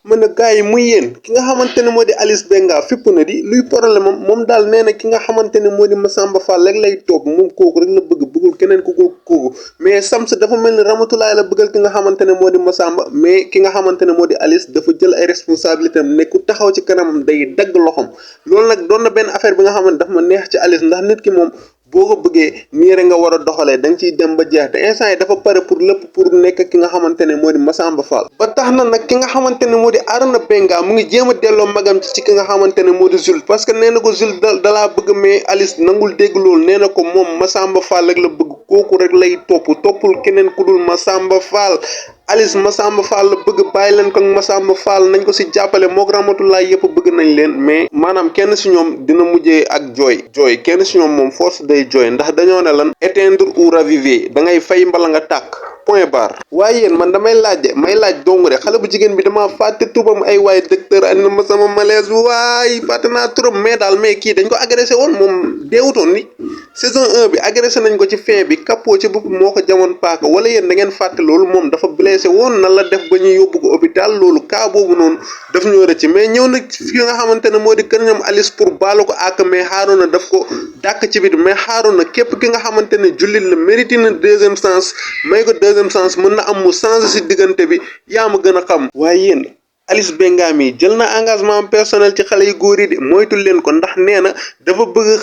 mën a gars yi muy yéen ki nga xamante ne moo di Alice Benga fipp na di luy problème am moom daal nee na ki nga xamante ne moo di Massamba Fall rek lay topp moom kooku rek la bëggul keneen ku kooku mais Sams dafa mel ni Ramatulaay la bëggal ki nga xamante ne moo di Massamba mais ki nga xamante ne moo di Alice dafa jël ay responsabilité am ne ku taxaw ci kanamam day dagg loxom loolu nag doon na benn affaire bi nga xamante dafa ma neex ci Alice ndax nit ki moom boo ko bëggee nii rek nga war a doxalee da nga ciy dem ba jeex te instant yi dafa pare pour lépp pour nekk ki nga xamante ne moo di Massamba Fall ba tax na nag ki nga xamante ne moo di Arona Benga mu ngi jéem a delloo magam ci ki nga xamante ne moo di Jules parce que nee na ko Jules dalaa bëgg mais Alice nangul dégg loolu nee na ko moom Massamba Fall rek la bëgg kooku rek lay toppul keneen ku dul Massamba Fall Alice Massamba Fall la bëgg bàyyi leen ko ak Massamba Fall nañ ko si jàppale mook Ramatulaay yëpp bëgg nañ leen mais maanaam kenn si ñoom dina mujjee ak jooy kenn si ñoom moom force day jooy ndax dañoo ne lan éteindre ou raviver da ngay fay mbala nga tàkk point barre waaye yéen man damay laaj dong rek xale bu jigéen bi dama fàtte tubam ay waay docteur andi na ma sama malaise waay fàtte naa turam mais kii dañ ko agressé woon moom deewutoon ni saison 1 bi agressé nañ ko ci fin bi Capo ci bopp moo ko jamoon paaka wala yéen da ngeen fàtte loolu moom dafa blessé woon nan la def ba ñu yóbbu ko hôpital loolu cas boobu noonu daf ñoo rëcc mais ñëw nag fi nga xamante ne moo di kër ñoom Alice pour baalu ko ak mais Harouna daf ko dàkk ci biir mais Harouna képp ki nga xamante ne jullit la mérité na deuxième chance may ko deuxième chance mën na am mu changé si diggante bi yaa ma gën a xam waaye yéen Alice Benga mi jël na engagement personnel ci xale yu góor yi de moytul leen ko ndax nee na dafa bëgg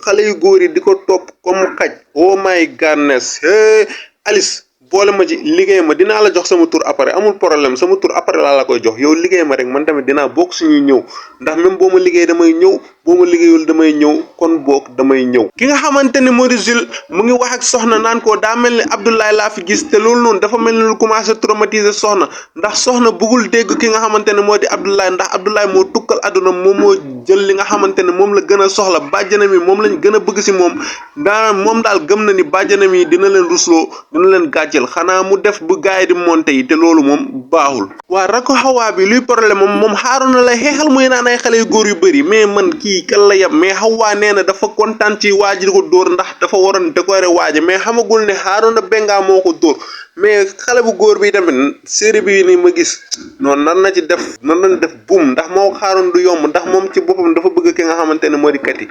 xale yu góor yi di ko topp comme xaj oh my goodness Alice boole ma ci liggéey ma dinaa la jox sama tur après amul problème sama tur après laa la koy jox yow liggéey ma rek man tamit dinaa bokk suñuy ñëw ndax même boo ma liggéey damay ñëw boo ma liggéeyul damay ñëw kon boog damay ñëw ki nga xamante ne moo di Jules mu ngi wax ak soxna naan ko daa mel ni Abdoulaye laa fi gis te loolu noonu dafa mel ni lu commencé traumatiser soxna ndax soxna bëggul dégg ki nga xamante ne moo di Abdoulaye ndax Abdoulaye moo tukkal àdduna moom moo jël li nga xamante ne moom la gën a soxla bàjjanam yi moom lañ gën a bëgg si moom moom daal gëm na ni bàjjanam yi dina leen rusloo dina leen gàcceel xanaa mu def bu gaay di monté yi te loolu moom baaxul waa rako xawaa bi luy problème moom Harouna lay xeexal muy naan ay xale yu góor yu bëri mais man kii kan la yab mais xawaa nee na dafa kontaan ci waaji di ko dóor ndax dafa waroon décorer waaji mais xamagul ne Harouna Benga moo ko dóor mais xale bu góor bi tamit série bi ni ma gis noonu nan na def buum ndax moo Harouna du yomb ndax moom ci boppam dafa bëgg ki nga xamante ne moo di Kati